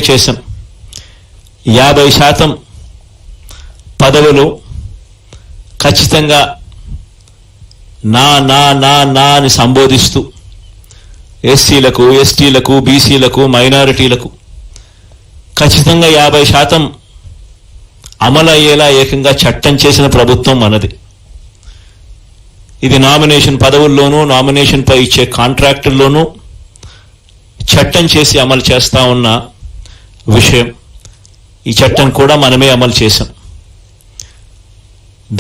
చేశాం. 50% పదవులు ఖచ్చితంగా నా నా నా నా అని సంబోధిస్తూ ఎస్సీలకు, ఎస్టీలకు, బీసీలకు, మైనారిటీలకు ఖచ్చితంగా 50% అమలు అయ్యేలా ఏకంగా చట్టం చేసిన ప్రభుత్వం మనది. ఇది నామినేషన్ పదవుల్లోనూ, నామినేషన్ పై ఇచ్చే కాంట్రాక్టుల్లోనూ చట్టం చేసి అమలు చేస్తా ఉన్న విషయం. ఈ చట్టం కూడా మనమే అమలు చేశాం.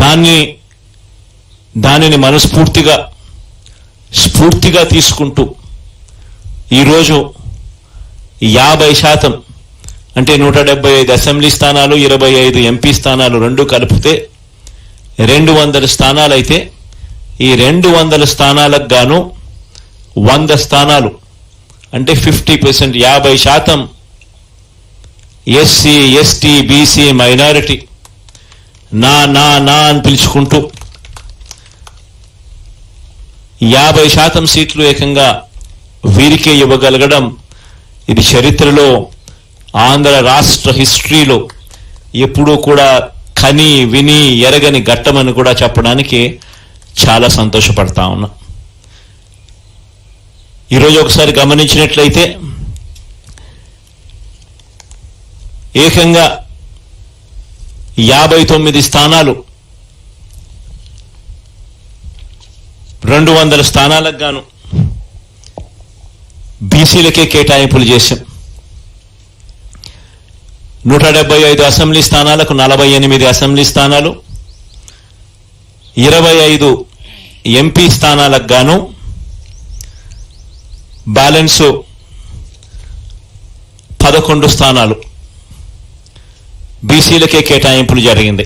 దానిని స్ఫూర్తిగా తీసుకుంటూ ఈరోజు 50% అంటే 175 అసెంబ్లీ స్థానాలు, 25 ఎంపీ స్థానాలు రెండు కలిపితే 200 స్థానాలు అయితే ఈ 200 స్థానాలకు గాను 100 స్థానాలు అంటే 50%, 50% ఎస్సీ, ఎస్టీ, బీసీ, మైనారిటీ నా నా నా అని పిలుచుకుంటూ 50% సీట్లు ఏకంగా వీరికే ఇవ్వగలగడం ఇది చరిత్రలో, ఆంధ్ర రాష్ట్ర హిస్టరీలో ఎప్పుడూ కూడా కని విని ఎరగని ఘట్టమని కూడా చెప్పడానికి చాలా సంతోషపడతా ఉన్నా. ఈరోజు ఒకసారి గమనించినట్లయితే ఏకంగా 59 స్థానాలు 200 స్థానాలకు గాను బీసీలకే కేటాయింపులు చేశాం. 175 అసెంబ్లీ స్థానాలకు 48 అసెంబ్లీ స్థానాలు, 25 ఎంపీ స్థానాలకు గాను బ్యాలెన్స్ 11 స్థానాలు బీసీలకే కేటాయింపులు జరిగింది.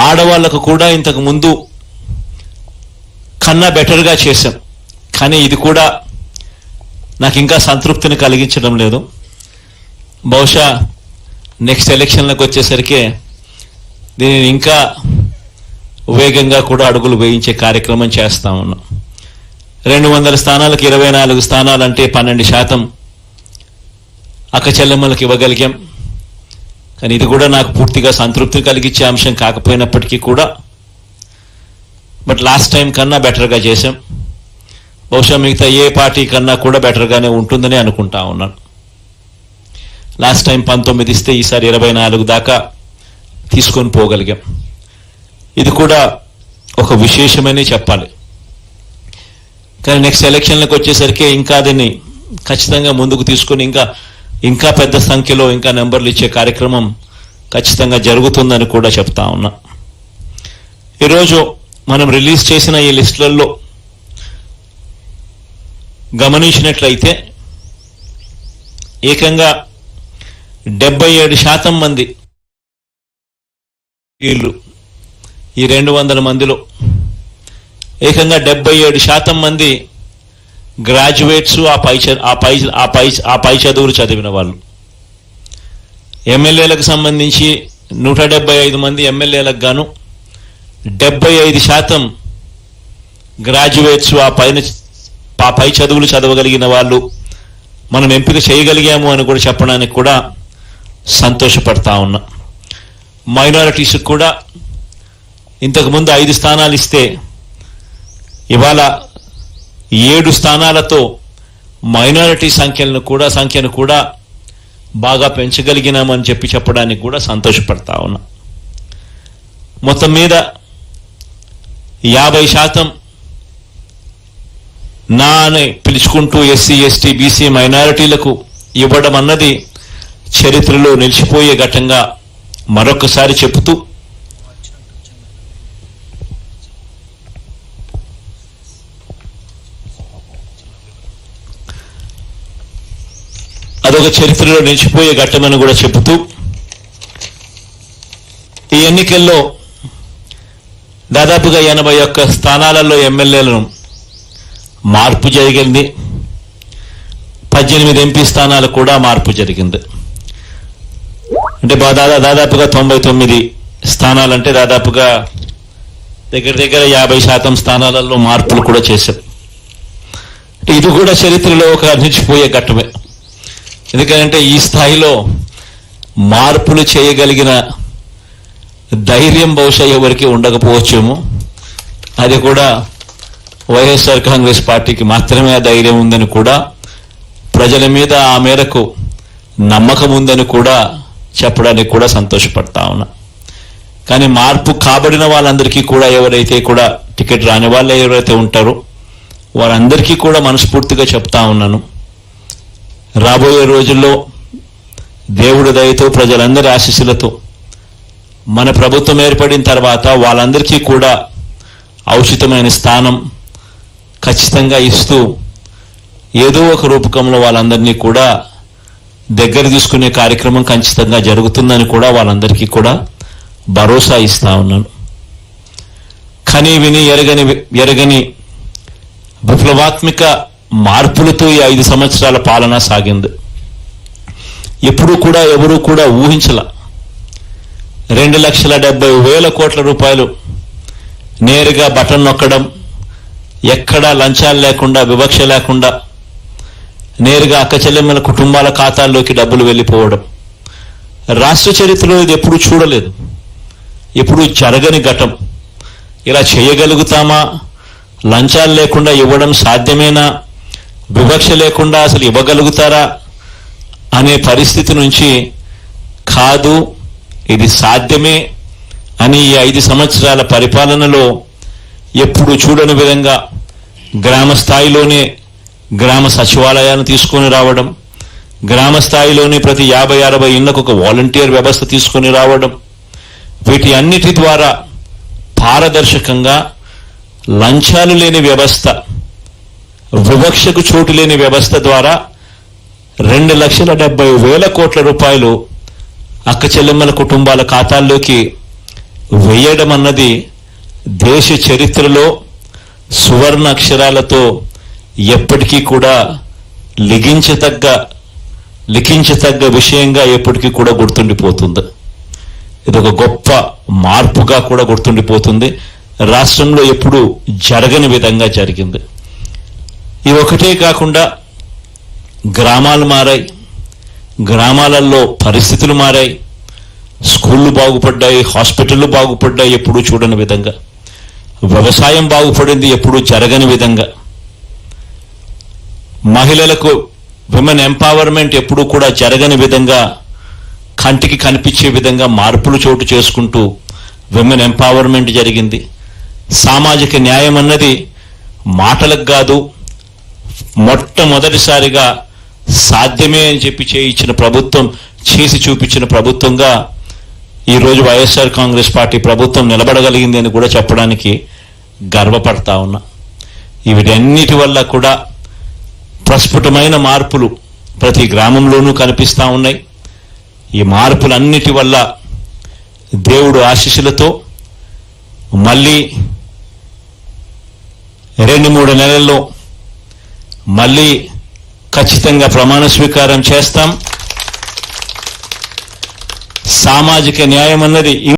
ఆడవాళ్లకు కూడా ఇంతకు ముందు కన్నా బెటర్గా చేశాం. కానీ ఇది కూడా నాకు ఇంకా సంతృప్తిని కలిగించడం లేదు. బహుశా నెక్స్ట్ ఎలక్షన్లకు వచ్చేసరికి దీనిని ఇంకా వేగంగా కూడా అడుగులు వేయించే కార్యక్రమం చేస్తా ఉన్నాం. 200 స్థానాలకు 24 స్థానాలు అంటే 12% అక్క చెల్లెమ్మలకు ఇవ్వగలిగాం. కానీ ఇది కూడా నాకు పూర్తిగా సంతృప్తి కలిగించే అంశం కాకపోయినప్పటికీ కూడా బట్ లాస్ట్ టైం కన్నా బెటర్గా చేశాం. బహుశా మిగతా ఏ పార్టీ కన్నా కూడా బెటర్గానే ఉంటుందని అనుకుంటా ఉన్నాను. లాస్ట్ టైం 19 ఇస్తే ఈసారి 24 దాకా తీసుకొని పోగలిగాం. ఇది కూడా ఒక విశేషమని చెప్పాలి. కానీ నెక్స్ట్ ఎలక్షన్లకు వచ్చేసరికి ఇంకా దీన్ని ఖచ్చితంగా ముందుకు తీసుకొని ఇంకా పెద్ద సంఖ్యలో ఇంకా నెంబర్లు ఇచ్చే కార్యక్రమం ఖచ్చితంగా జరుగుతుందని కూడా చెప్తా ఉన్నా. ఈరోజు మనం రిలీజ్ చేసిన ఈ లిస్టులలో గమనించినట్లయితే ఏకంగా 77% మంది వీళ్ళు ఈ 200 మందిలో ఏకంగా 77% మంది గ్రాడ్యుయేట్స్, ఆ పై చదువులు చదివిన వాళ్ళు. ఎమ్మెల్యేలకు సంబంధించి 175 మంది ఎమ్మెల్యేలకు గాను 75% గ్రాడ్యుయేట్స్, ఆ పై చదువులు చదవగలిగిన వాళ్ళు మనం ఎంపిక చేయగలిగాము అని కూడా చెప్పడానికి కూడా సంతోషపడతా ఉన్నా. మైనారిటీస్కి కూడా ఇంతకుముందు 5 స్థానాలు ఇస్తే ఇవాళ 7 స్థానాలతో మైనారిటీ సంఖ్యను కూడా బాగా పెంచగలిగినామని చెప్పడానికి కూడా సంతోషపడతా ఉన్నా. మొత్తం మీద 50% నా అని పిలుచుకుంటూ ఎస్సీ, ఎస్టీ, బీసీ, మైనారిటీలకు ఇవ్వడం అన్నది చరిత్రలో నిలిచిపోయే ఘట్టంగా మరొకసారి చెబుతూ అదొక చరిత్రలో నిలిచిపోయే ఘట్టమని కూడా చెబుతూ ఈ ఎన్నికల్లో దాదాపుగా 81 స్థానాలలో ఎమ్మెల్యేలను మార్పు జరిగింది. 18 ఎంపీ స్థానాలు కూడా మార్పు జరిగింది. అంటే దాదాపుగా 99 స్థానాలంటే దాదాపుగా దగ్గర 50% స్థానాలలో మార్పులు కూడా చేశారు. ఇది కూడా చరిత్రలో ఒక నిలిచిపోయే ఘట్టమే. ఎందుకంటే ఈ స్థాయిలో మార్పులు చేయగలిగిన ధైర్యం బహుశా ఎవరికి ఉండకపోవచ్చేమో. అది కూడా వైఎస్ఆర్ కాంగ్రెస్ పార్టీకి మాత్రమే ఆ ధైర్యం ఉందని కూడా, ప్రజల మీద ఆ మేరకు నమ్మకం ఉందని కూడా చెప్పడానికి కూడా సంతోషపడతా ఉన్నా. కానీ మార్పు కాబడిన వాళ్ళందరికీ కూడా, ఎవరైతే కూడా టికెట్ రాని వాళ్ళు ఎవరైతే ఉంటారో వారందరికీ కూడా మనస్ఫూర్తిగా చెప్తా ఉన్నాను, రాబోయే రోజుల్లో దేవుడి దయతో ప్రజలందరి ఆశీస్సులతో మన ప్రభుత్వం ఏర్పడిన తర్వాత వాళ్ళందరికీ కూడా ఔచితమైన స్థానం ఖచ్చితంగా ఇస్తూ ఏదో ఒక రూపకంలో వాళ్ళందరినీ కూడా దగ్గర తీసుకునే కార్యక్రమం ఖచ్చితంగా జరుగుతుందని కూడా వాళ్ళందరికీ కూడా భరోసా ఇస్తా ఉన్నాను. కని విని ఎరగని విప్లవాత్మక మార్పులతో ఈ 5 సంవత్సరాల పాలన సాగింది. ఎప్పుడూ కూడా ఎవరూ కూడా ఊహించల 2,70,000 కోట్ల రూపాయలు నేరుగా బటన్ నొక్కడం, ఎక్కడా లంచాలు లేకుండా, వివక్ష లేకుండా నేరుగా అక్క చెల్లెమ్మల కుటుంబాల ఖాతాల్లోకి డబ్బులు వెళ్ళిపోవడం రాష్ట్ర చరిత్రలో ఇది ఎప్పుడూ చూడలేదు, ఎప్పుడూ జరగని ఘటం. ఇలా చేయగలుగుతామా? లంచాలు లేకుండా ఇవ్వడం సాధ్యమేనా? వివక్ష లేకుండా అసలు ఇవ్వగలుగుతారా అనే పరిస్థితి నుంచి కాదు, ఇది సాధ్యమే అని ఈ 5 సంవత్సరాల పరిపాలనలో ఎప్పుడు చూడని విధంగా గ్రామ స్థాయిలోనే గ్రామ సచివాలయాన్ని తీసుకొని రావడం, గ్రామ స్థాయిలోనే ప్రతి 50-60 ఇళ్లకు ఒక వాలంటీర్ వ్యవస్థ తీసుకొని రావడం, వీటి అన్నిటి ద్వారా పారదర్శకంగా లంచాలు లేని వ్యవస్థ, వివక్షకు చోటు లేని వ్యవస్థ ద్వారా 2,70,000 కోట్ల రూపాయలు అక్క చెల్లెమ్మల కుటుంబాల ఖాతాల్లోకి వేయడం అన్నది దేశ చరిత్రలో సువర్ణ అక్షరాలతో ఎప్పటికీ కూడా లిఖించతగ్గ విషయంగా ఎప్పటికీ కూడా గుర్తుండిపోతుంది. ఇది ఒక గొప్ప మార్పుగా కూడా గుర్తుండిపోతుంది. రాష్ట్రంలో ఎప్పుడు జరగని విధంగా జరిగింది. ఇది ఒకటే కాకుండా గ్రామాలు మారాయి, గ్రామాలలో పరిస్థితులు మారాయి, స్కూళ్ళు బాగుపడ్డాయి, హాస్పిటళ్ళు బాగుపడ్డాయి ఎప్పుడూ చూడని విధంగా, వ్యవసాయం బాగుపడింది ఎప్పుడూ జరగని విధంగా, మహిళలకు విమెన్ ఎంపవర్మెంట్ ఎప్పుడూ కూడా జరగని విధంగా, కంటికి కనిపించే విధంగా మార్పులు చోటు చేసుకుంటూ విమెన్ ఎంపవర్మెంట్ జరిగింది. సామాజిక న్యాయం అన్నది మాటలకు కాదు, మొట్టమొదటిసారిగా సాధ్యమే అని చెప్పి చేయించిన ప్రభుత్వం, చేసి చూపించిన ప్రభుత్వంగా ఈరోజు వైఎస్ఆర్ కాంగ్రెస్ పార్టీ ప్రభుత్వం నిలబడగలిగింది అని కూడా చెప్పడానికి గర్వపడతా ఉన్నా. వీటన్నిటి వల్ల కూడా ప్రస్ఫుటమైన మార్పులు ప్రతి గ్రామంలోనూ కనిపిస్తూ ఉన్నాయి. ఈ మార్పులన్నిటి వల్ల దేవుడు ఆశీస్సులతో మళ్ళీ 2-3 నెలల్లో మళ్ళీ ఖచ్చితంగా ప్రమాణ స్వీకారం చేస్తాం. సామాజిక న్యాయం అన్నది